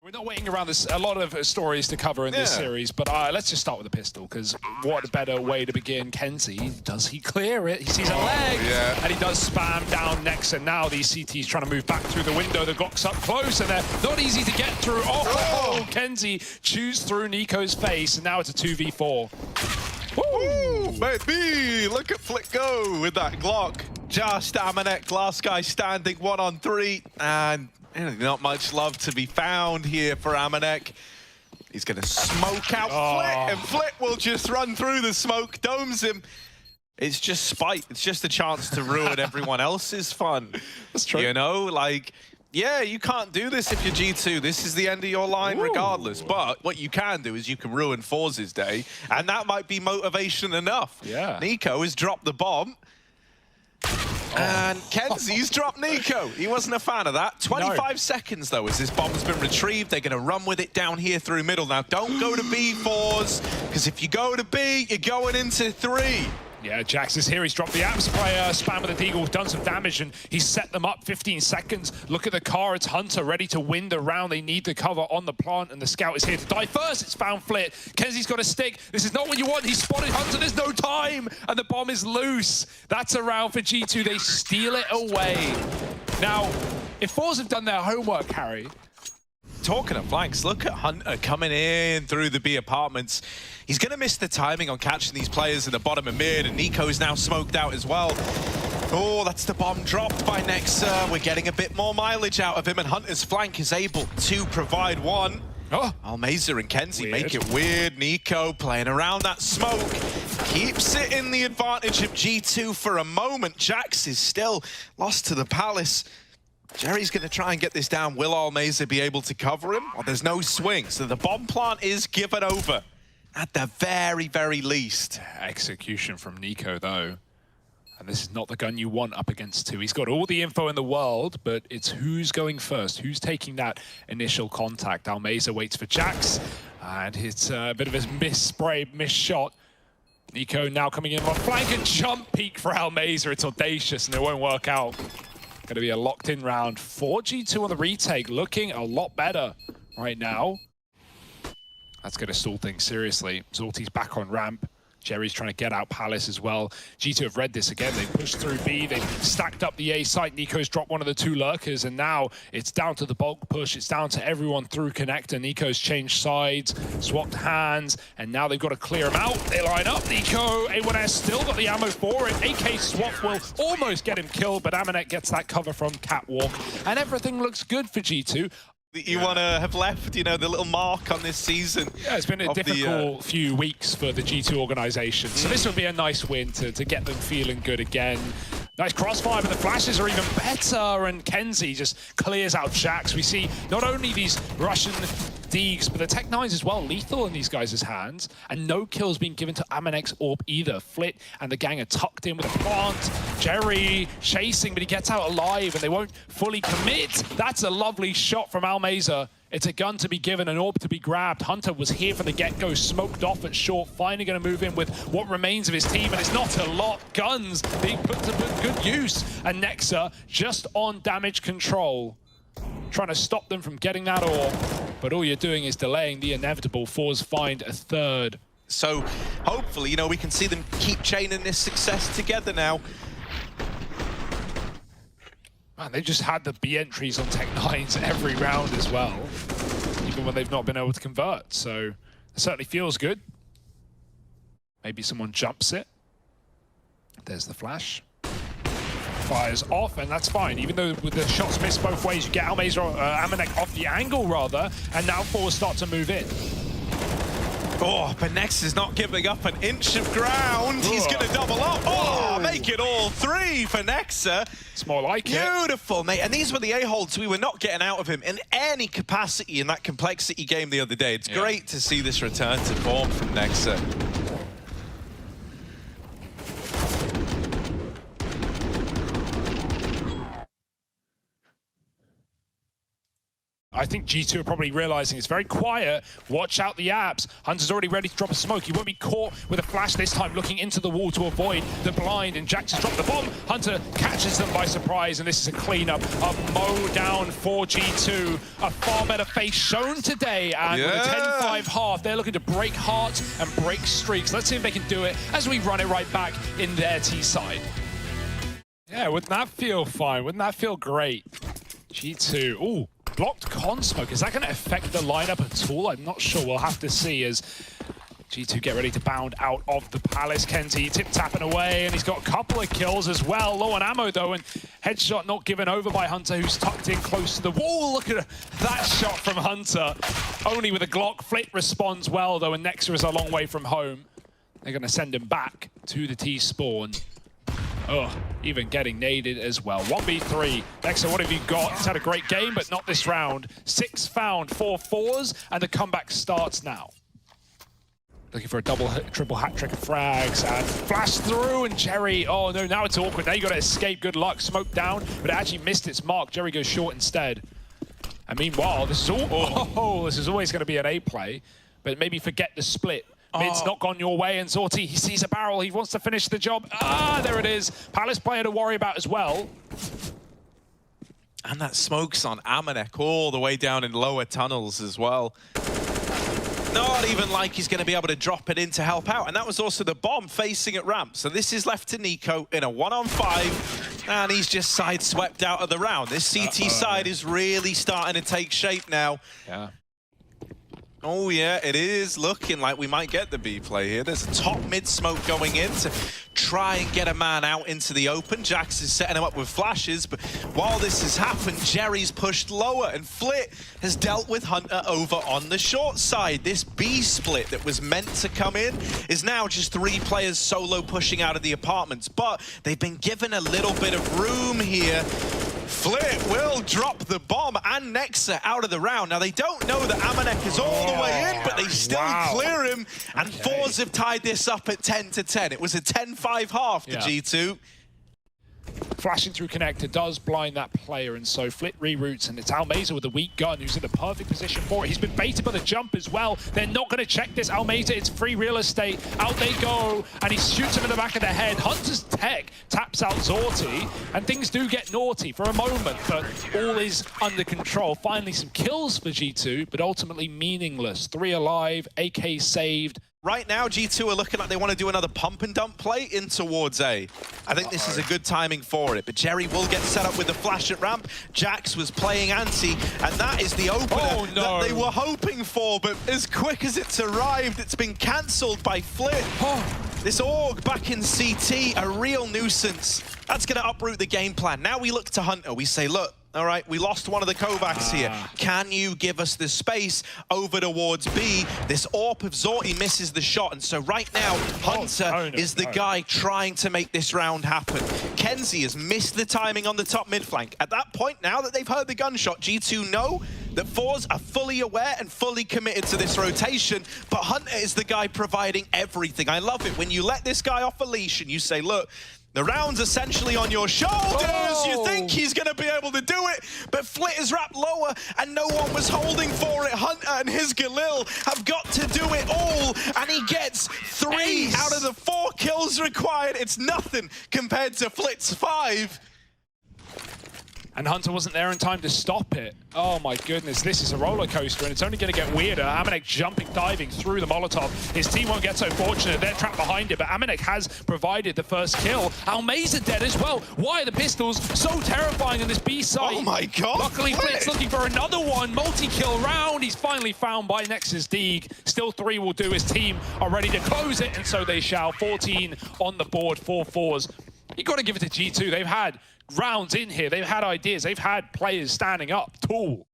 We're not waiting around. There's a lot of stories to cover in this series, but let's just start with the pistol, because what a better way to begin. kenzie, does he clear it? He sees a leg, and he does spam down next, and now these CTs trying to move back through the window. The Glock's up close, and they're not easy to get through. kenzie chews through niko's face, and now it's a 2v4. Woo, baby! Look at Flick go with that Glock. Just amanek, last guy standing 1-on-3, and not much love to be found here for amanek. He's going to smoke out Flick, and Flick will just run through the smoke, domes him. It's just spite. It's just a chance to ruin everyone else's fun. That's true. You know, like, yeah, you can't do this if you're G2. This is the end of your line regardless. But what you can do is you can ruin forZe's day, and that might be motivation enough. Yeah. niko has dropped the bomb. And kenzie's dropped niko. He wasn't a fan of that. 25 seconds, though, as this bomb has been retrieved. They're going to run with it down here through middle. Now, don't go to B, forZe, because if you go to B, you're going into 3. Yeah, Jax is here. He's dropped the Apps player, spam with the Deagle, done some damage, and he's set them up 15 seconds. Look at the car. It's Hunter ready to win the round. They need the cover on the plant, and the scout is here to die first. It's found Flit. kenzie's got a stick. This is not what you want. He spotted Hunter. There's no time, and the bomb is loose. That's a round for G2. They steal it away. Now, if forZe have done their homework, Harry, talking of flanks, look at Hunter coming in through the B apartments. He's going to miss the timing on catching these players in the bottom of mid, and niko is now smoked out as well. Oh, that's the bomb dropped by Nexa. We're getting a bit more mileage out of him, and Hunter's flank is able to provide one. almeza and kenzie make it weird. niko playing around that smoke. Keeps it in the advantage of G2 for a moment. Jax is still lost to the palace. Jerry's going to try and get this down. Will almeza be able to cover him? Well, there's no swing, so the bomb plant is given over at the very, very least. Execution from niko, though. And this is not the gun you want up against 2. He's got all the info in the world, but it's who's going first, who's taking that initial contact. almeza waits for Jax, and it's a bit of a miss shot. niko now coming in on flank, and jump peek for almeza. It's audacious, and it won't work out. Going to be a locked-in round. 4G2 on the retake, looking a lot better right now. That's going to stall things seriously. Zorti's back on ramp. Jerry's trying to get out Palace as well. G2 have read this again. They pushed through B. They've stacked up the A site. niko's dropped one of the 2 lurkers, and now it's down to the bulk push. It's down to everyone through connector. niko's changed sides, swapped hands, and now they've got to clear him out. They line up. niko, A1S still got the ammo for it. AK swap will almost get him killed, but amanek gets that cover from Catwalk, and everything looks good for G2. You want to have left, you know, the little mark on this season. Yeah, it's been a difficult few weeks for the G2 organization. So this would be a nice win to get them feeling good again. Nice crossfire, but the flashes are even better, and kenzie just clears out Jax. We see not only these Russian Deegs, but the Tech 9s as well, lethal in these guys' hands, and no kills being given to amanek's AWP either. Flit and the gang are tucked in with a plant. Jerry chasing, but he gets out alive, and they won't fully commit. That's a lovely shot from almeza. It's a gun to be given, an AWP to be grabbed. Hunter was here from the get-go, smoked off at short, finally going to move in with what remains of his team, and it's not a lot. Guns being put to good use, and Nexa just on damage control, trying to stop them from getting that AWP. But all you're doing is delaying the inevitable. forZe find a 3rd. So hopefully, you know, we can see them keep chaining this success together now. Man, they've just had the B entries on Tech 9s every round as well, even when they've not been able to convert. So it certainly feels good. Maybe someone jumps it. There's the flash. Fires off, and that's fine. Even though with the shots missed both ways, you get almeza or amanek off the angle rather, and now forZe start to move in. Oh, but Nex is not giving up an inch of ground. He's going to double up. Oh, make it all 3 for Nexa. It's more like Beautiful, mate. And these were the A-holds we were not getting out of him in any capacity in that complexity game the other day. It's great to see this return to form from Nexa. I think G2 are probably realizing it's very quiet. Watch out the apps. Hunter's already ready to drop a smoke. He won't be caught with a flash this time, looking into the wall to avoid the blind. And Jax has dropped the bomb. Hunter catches them by surprise, and this is a cleanup, a mow down for G2. A far better face shown today, and with a 10-5 half, they're looking to break hearts and break streaks. Let's see if they can do it as we run it right back in their T side. Yeah, wouldn't that feel fine? Wouldn't that feel great? G2, ooh, blocked con smoke. Is that going to affect the lineup at all? I'm not sure. We'll have to see as G2 get ready to bound out of the palace. Kenzie tip-tapping away, and he's got a couple of kills as well. Low on ammo, though, and headshot not given over by Hunter, who's tucked in close to the wall. Look at that shot from Hunter. Only with a Glock. Flit responds well, though, and Nexa is a long way from home. They're going to send him back to the T-spawn. Oh, even getting naded as well. 1v3. Nexa, what have you got? He's had a great game, but not this round. 6 found, 4 fours, and the comeback starts now. Looking for a triple hat trick of frags, and flash through, and Jerry, oh no, now it's awkward. Now you got to escape. Good luck. Smoke down, but it actually missed its mark. Jerry goes short instead. And meanwhile, this is all, this is always going to be an A play, but maybe forget the split. Mid's not gone your way, and Zorti, he sees a barrel, he wants to finish the job. Ah, there it is. Palace player to worry about as well. And that smoke's on Amanek all the way down in lower tunnels as well. Not even like he's going to be able to drop it in to help out. And that was also the bomb facing at ramp. So this is left to niko in a 1-on-5. And he's just side-swept out of the round. This CT side is really starting to take shape now. Yeah. Oh yeah, it is looking like we might get the B play here. There's a top mid smoke going in to try and get a man out into the open. Jax is setting him up with flashes, but while this has happened, Jerry's pushed lower, and Flit has dealt with Hunter over on the short side. This B split that was meant to come in is now just 3 players solo pushing out of the apartments, but they've been given a little bit of room here. Flit will drop the bomb and Nexa out of the round. Now, they don't know that Amanek is all the way in, but they still clear him. And forZe have tied this up at 10-10. It was a 10-5 half to G2. Flashing through connector does blind that player, and so Flit reroutes, and it's Almeza with a weak gun who's in the perfect position for it. He's been baited by the jump as well. They're not going to check this. Almeza, it's free real estate. Out they go, and he shoots him in the back of the head. Hunter's tech taps out Zorti, and things do get naughty for a moment, but all is under control. Finally, some kills for G2, but ultimately meaningless. 3 alive, AK saved. Right now, G2 are looking like they want to do another pump and dump play in towards A. I think this is a good timing for it, but Jerry will get set up with the flash at ramp. Jax was playing anti, and that is the opener that they were hoping for, but as quick as it's arrived, it's been cancelled by Flit. This AUG back in CT, a real nuisance. That's going to uproot the game plan. Now we look to Hunter. We say, look, all right, we lost one of the Kovacs here. Can you give us the space over towards B? This AWP of Zorti misses the shot, and so right now, Hunter is the guy trying to make this round happen. Kenzie has missed the timing on the top mid flank. At that point, now that they've heard the gunshot, G2 know that forZe are fully aware and fully committed to this rotation, but Hunter is the guy providing everything. I love it when you let this guy off a leash and you say, look, the round's essentially on your shoulders. You think he's going to be able to do it, but Flit is wrapped lower and no one was holding for it. Hunter and his Galil have got to do it all, and he gets 3 out of the 4 kills required. It's nothing compared to Flit's 5. And Hunter wasn't there in time to stop it. Oh my goodness, this is a roller coaster, and it's only going to get weirder. Amanek jumping, diving through the Molotov. His team won't get so fortunate. They're trapped behind it, but Amanek has provided the first kill. Almeza dead as well. Why are the pistols so terrifying in this B side? Oh my god. Luckily, Flit's looking for another one. Multi-kill round. He's finally found by Nexus Deeg. Still 3 will do. His team are ready to close it, and so they shall. 14 on the board for forZe. You got to give it to G2. They've had rounds in here. They've had ideas. They've had players standing up tall.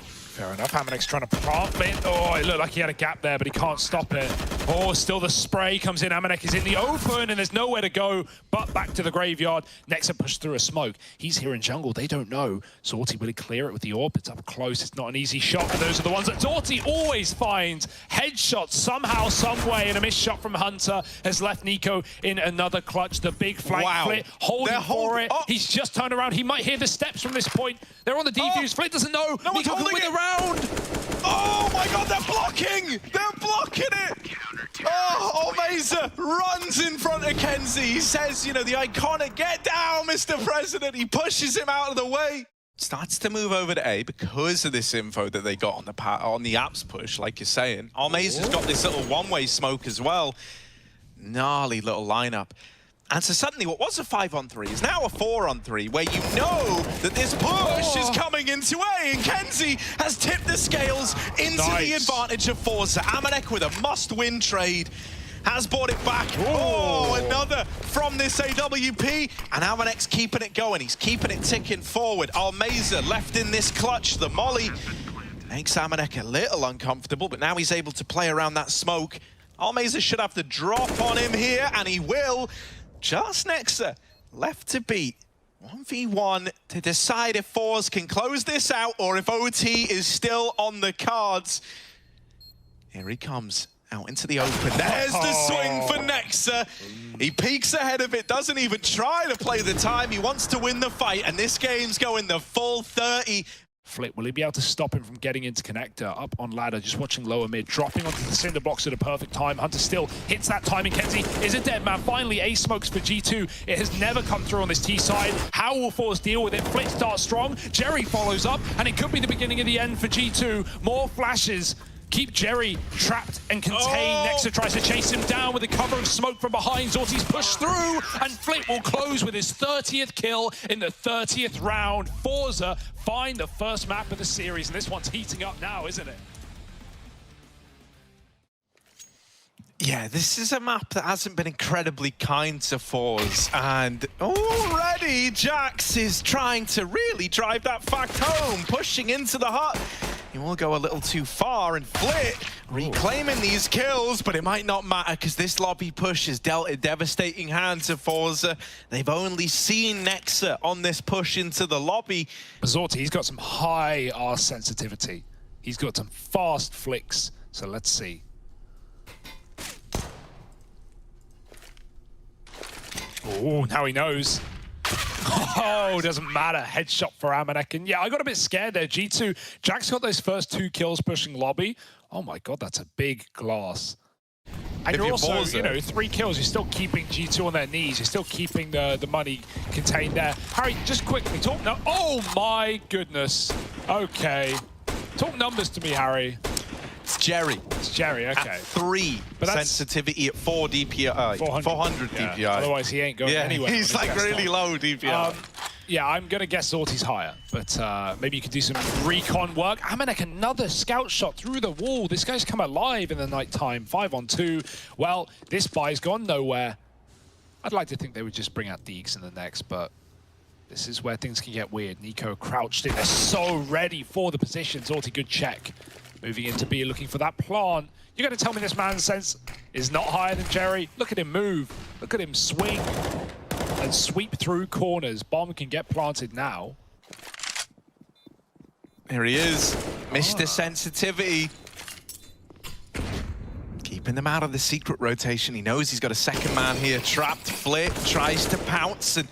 Fair enough. Amanek's trying to plant it. Oh, it looked like he had a gap there, but he can't stop it. Oh, still the spray comes in. Amanek is in the open, and there's nowhere to go but back to the graveyard. Nexa pushed through a smoke. He's here in jungle. They don't know. Zorti will he clear it with the orb? It's up close. It's not an easy shot, but those are the ones that Zorti always finds. Headshots somehow, some way, and a missed shot from Hunter has left niko in another clutch. The big flank Flit holding for it. Oh. He's just turned around. He might hear the steps from this point. They're on the defuse. Flit doesn't know. No one's holding it around. Oh my god, they're blocking! They're blocking it! Oh, forZe runs in front of Kenzie. He says, you know, the iconic, get down, Mr. President. He pushes him out of the way. Starts to move over to A because of this info that they got on the apps push, like you're saying. forZe has got this little one-way smoke as well. Gnarly little lineup. And so suddenly what was a 5-on-3 is now a 4-on-3, where you know that this push is coming into A, and Kenzie has tipped the scales into the advantage of forZe. Amanek with a must-win trade has brought it back. Oh, another from this AWP, and Amanek's keeping it going. He's keeping it ticking forward. forZe left in this clutch. The molly makes Amanek a little uncomfortable, but now he's able to play around that smoke. forZe should have to drop on him here, and he will. Just Nexa left to beat. 1v1 to decide if forZe can close this out or if OT is still on the cards. Here he comes out into the open. There's the swing for Nexa. He peeks ahead of it, doesn't even try to play the time. He wants to win the fight, and this game's going the full 30. Flit, will he be able to stop him from getting into connector? Up on ladder, just watching lower mid, dropping onto the cinder blocks at a perfect time. Hunter still hits that timing. Kenzie is a dead man. Finally, A smokes for G2. It has never come through on this T side. How will forZe deal with it? Flit starts strong. Jerry follows up, and it could be the beginning of the end for G2. More flashes. Keep Jerry trapped and contained. Nexa tries to chase him down with a cover of smoke from behind. Zorti's pushed through, and Flit will close with his 30th kill in the 30th round. forZe find the first map of the series, and this one's heating up now, isn't it? Yeah, this is a map that hasn't been incredibly kind to forZe, and already Jax is trying to really drive that fact home, pushing into the hut. He will go a little too far, and Flit reclaiming these kills, but it might not matter because this lobby push has dealt a devastating hand to forZe. They've only seen Nexa on this push into the lobby. Zorti, he's got some high R sensitivity. He's got some fast flicks, so let's see. Oh, now he knows. Oh, doesn't matter. Headshot for Amanek. And yeah, I got a bit scared there. G2, Jack's got those first 2 kills pushing lobby. Oh my god, that's a big glass. And you're also, you know, 3 kills. You're still keeping G2 on their knees. You're still keeping the money contained there. Harry, just quickly, talk now. Oh my goodness. Okay. Talk numbers to me, Harry. It's Jerry. It's Jerry, okay. At 3 sensitivity at 4 DPI. 400 DPI. Yeah. Otherwise, he ain't going anywhere. He's like really low DPI. Yeah, I'm going to guess Zorti's higher, but maybe you could do some recon work. Amanek, another scout shot through the wall. This guy's come alive in the night time. 5-on-2. Well, this buy's gone nowhere. I'd like to think they would just bring out Deeks in the next, but this is where things can get weird. niko crouched in. They're so ready for the position. Zorti, good check. Moving into B, looking for that plant. You're going to tell me this man's sense is not higher than Jerry? Look at him move. Look at him swing and sweep through corners. Bomb can get planted now. Here he is, Mr. Sensitivity. Keeping them out of the secret rotation. He knows he's got a second man here. Trapped. Flit tries to pounce and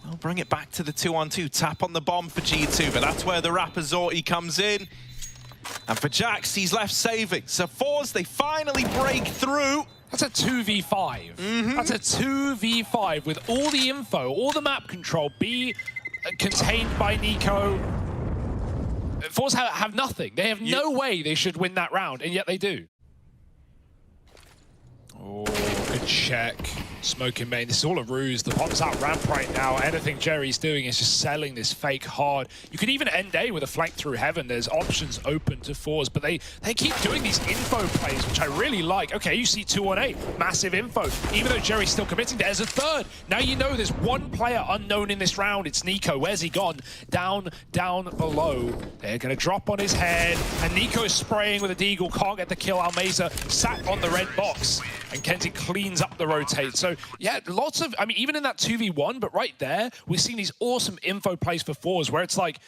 we'll bring it back to the 2-on-2. Tap on the bomb for G2, but that's where the rapper Zorti comes in. And for Jax, he's left saving. So forZe, they finally break through. That's a 2v5. That's a 2v5 with all the info, all the map control, B contained by niko. forZe have nothing. They have no way they should win that round, and yet they do. Oh, good check. Smoke in main. This is all a ruse. The pop's out ramp right now. Anything Jerry's doing is just selling this fake hard. You could even end A with a flank through heaven. There's options open to forZe, but they keep doing these info plays, which I really like. Okay, you see 2 on 8. Massive info. Even though Jerry's still committing, there's a third. Now you know there's one player unknown in this round. It's niko. Where's he gone? Down below. They're going to drop on his head. And niko is spraying with a deagle. Can't get the kill. Almeza sat on the red box. And kenzie cleans up the rotate. So, yeah, lots of, I mean, even in that 2v1, but right there, we're seeing these awesome info plays for forZe where it's like,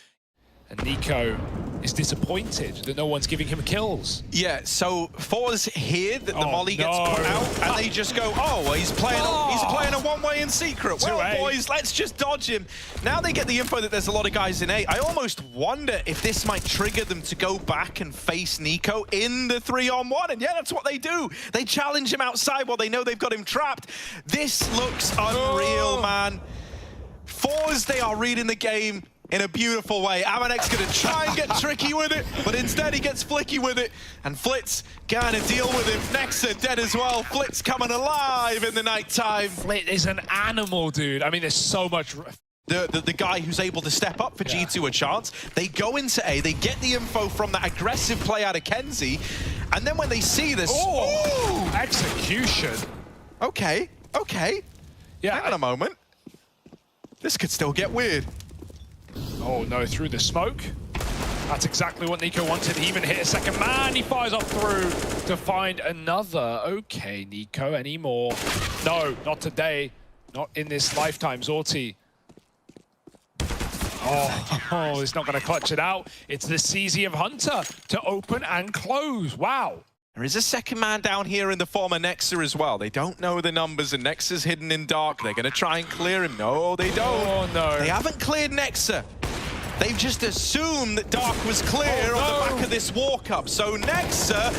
and niko is disappointed that no one's giving him kills. Yeah, so forZe hear that the molly gets put out, and they just go, oh, well, he's playing a one-way in secret. Well, boys, let's just dodge him. Now they get the info that there's a lot of guys in A. I almost wonder if this might trigger them to go back and face niko in the 3-on-1, and yeah, that's what they do. They challenge him outside while they know they've got him trapped. This looks unreal, man. forZe, they are reading the game in a beautiful way. Amanek's gonna try and get tricky with it, but instead he gets flicky with it, and Flitz gonna deal with him. Nexa dead as well. Flitz coming alive in the nighttime. Flit is an animal, dude. I mean, there's so much. The guy who's able to step up for G2 a chance. They go into A, they get the info from that aggressive play out of kenzie, and then when they see this... Oh, execution. Okay. Yeah, hang on a moment. This could still get weird. Oh no, through the smoke. That's exactly what niko wanted. He even hit a second man. He fires off through to find another. Okay, niko, any more? No, not today. Not in this lifetime, Zorti. Oh, he's not going to clutch it out. It's the CZ of Hunter to open and close. Wow. There is a second man down here in the form of Nexa as well. They don't know the numbers, and Nexa's hidden in dark. They're going to try and clear him. No, they don't. Oh, no. They haven't cleared Nexa. They've just assumed that dark was clear on the back of this walk-up. So Nexa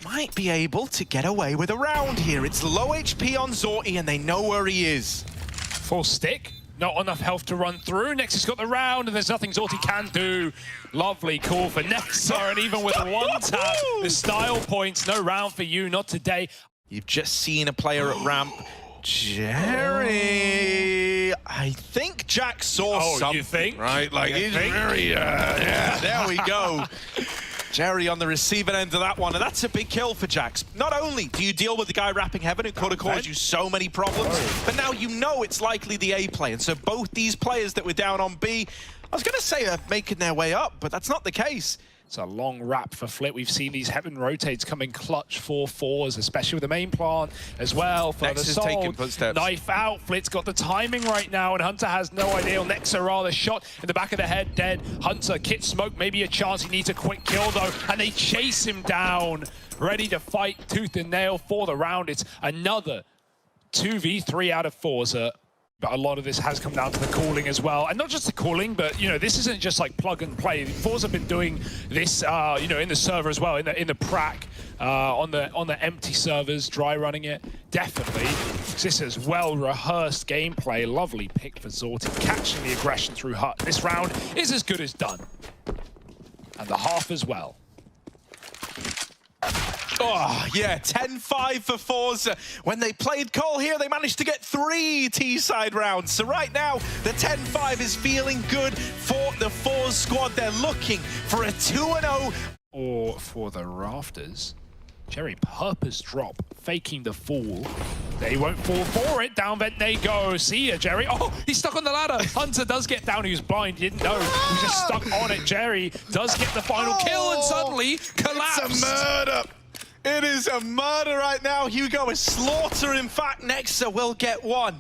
might be able to get away with a round here. It's low HP on Zorti, and they know where he is. Full stick. Not enough health to run through. Nexa's got the round, and there's nothing Zorti can do. Lovely call for Nexa, and even with one tap, the style points, no round for you, not today. You've just seen a player at ramp. Jerry, I think Jack saw something. You think? Right, like he's very, yeah, there we go. Jerry on the receiving end of that one, and that's a big kill for Jax. Not only do you deal with the guy wrapping heaven who could have caused you so many problems, but now you know it's likely the A play. And so both these players that were down on B, I was going to say are making their way up, but that's not the case. It's a long wrap for Flit. We've seen these heaven rotates coming clutch for forZe, especially with the main plant as well. Nexa's taking footsteps. Knife out. Flit's got the timing right now, and Hunter has no idea. Nexa rather shot in the back of the head, dead. Hunter, kit smoke, maybe a chance. He needs a quick kill though, and they chase him down, ready to fight tooth and nail for the round. It's another 2v3 out of forZe. But a lot of this has come down to the calling as well. And not just the calling, but, you know, this isn't just like plug and play. forZe have been doing this, you know, in the server as well, in the prac, on the empty servers, dry running it. Definitely. This is well-rehearsed gameplay. Lovely pick for Zorti, catching the aggression through Hut. This round is as good as done. And the half as well. Oh, yeah, 10-5 for forZe. When they played Cole here, they managed to get 3 T-side rounds. So right now, the 10-5 is feeling good for the forZe squad. They're looking for a 2-0. Or for the rafters. Jerry purpose drop, faking the fall. They won't fall for it. Down vent they go. See ya, Jerry. Oh, he's stuck on the ladder. Hunter does get down. He was blind. He didn't know. He was just stuck on it. Jerry does get the final kill and suddenly collapsed. It's a murder. It is a murder right now. Hugo is slaughter. In fact, Nexa will get one.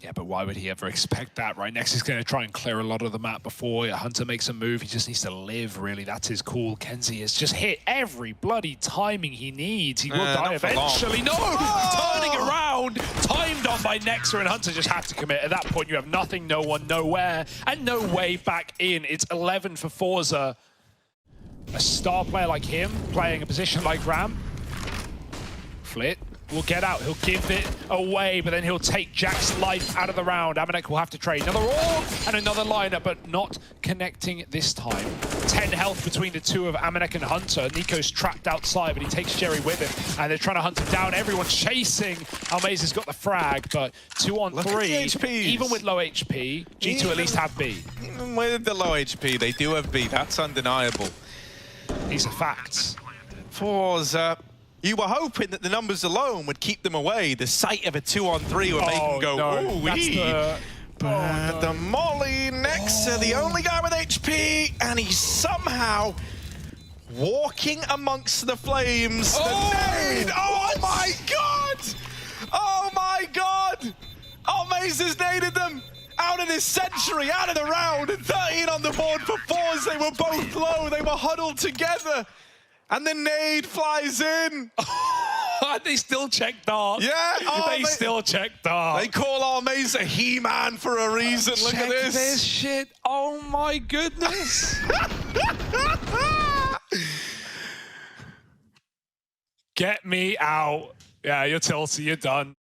Yeah, but why would he ever expect that, right? Nexa's going to try and clear a lot of the map before Hunter makes a move. He just needs to live, really. That's his call. kenzie has just hit every bloody timing he needs. He will die eventually. No! Turning around! Timed on by Nexa, and Hunter just had to commit. At that point, you have nothing, no one, nowhere, and no way back in. It's 11 for forZe. A star player like him, playing a position like ramp. Flit will get out. He'll give it away, but then he'll take Jack's life out of the round. Amanek will have to trade another orb and another lineup, but not connecting this time. 10 health between the two of Amanek and Hunter. niko's trapped outside, but he takes Jerry with him, and they're trying to hunt him down. Everyone's chasing. Almaza's got the frag, but 2 on 3. Even with low HP, G2 at least have B. Even with the low HP, they do have B. That's undeniable. These are facts. forZe, you were hoping that the numbers alone would keep them away. The sight of a 2-on-3 would make them go, no. ooh-wee. But the Molly next to the only guy with HP, and he's somehow walking amongst the flames. Oh, the nade! Oh my god! Oh my god! Almaza's naded them out of this century, out of the round, and 13 on the board for forZe. They were both low, they were huddled together, and the nade flies in. They still check dart. Yeah, they still check dart. They call Almaza He-Man for a reason. Look at this shit. Oh my goodness. Get me out. Yeah, you're tilty, you're done.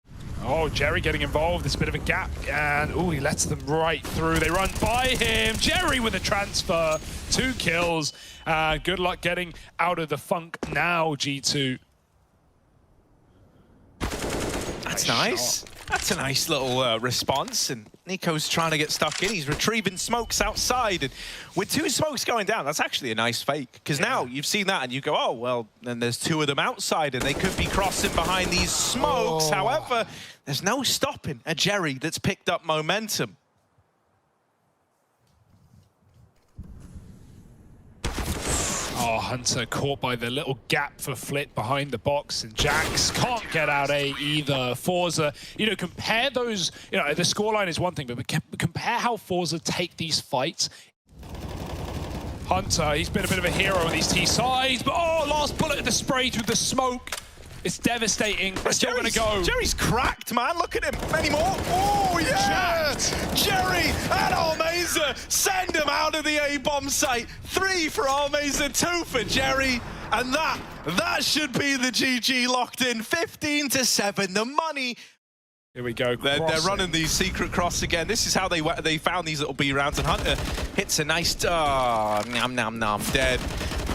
Oh, Jerry getting involved. There's a bit of a gap, and oh, he lets them right through. They run by him. Jerry with a transfer. 2 kills. Good luck getting out of the funk now, G2. That's nice. That's a nice little response, and niko's trying to get stuck in. He's retrieving smokes outside, and with 2 smokes going down, that's actually a nice fake. Because now you've seen that, and you go, oh, well, then there's 2 of them outside, and they could be crossing behind these smokes. However, there's no stopping a Jerry that's picked up momentum. Oh, Hunter caught by the little gap for Flit behind the box, and Jax can't get out A either. forZe, you know, compare those, you know, the scoreline is one thing, but compare how forZe take these fights. Hunter, he's been a bit of a hero on these T sides, but oh, last bullet of the spray through the smoke. It's devastating. They're still going to go. Jerry's cracked, man. Look at him. Any more? Oh, yeah! Jerry and Almaza send him out of the A-bomb site. 3 for Almaza, 2 for Jerry. And that should be the GG locked in. 15-7. The money. Here we go. They're running these secret cross again. This is how they found these little B rounds. And Hunter hits a nice... Oh, nom, dead.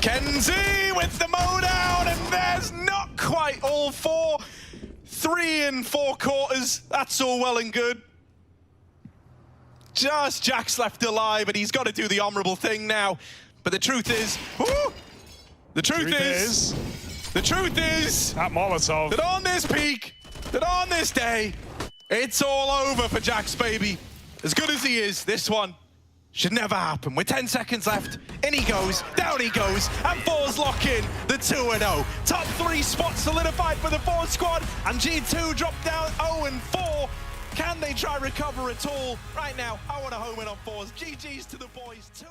Kenzie with the mow down, and there's not quite all 4. 3 4/4. That's all well and good. Just Jack's left alive, and he's got to do the honorable thing now. But the truth is, the truth is that Molotov. that on this peak, that on this day, it's all over for Jax, baby. As good as he is, this one should never happen. With 10 seconds left, in he goes, down he goes, and forZe lock in the 2-0. Top 3 spots solidified for the forZe squad, and G2 drop down 0-4. Can they try recover at all? Right now, I want to home in on forZe. GG's to the boys, 2-0.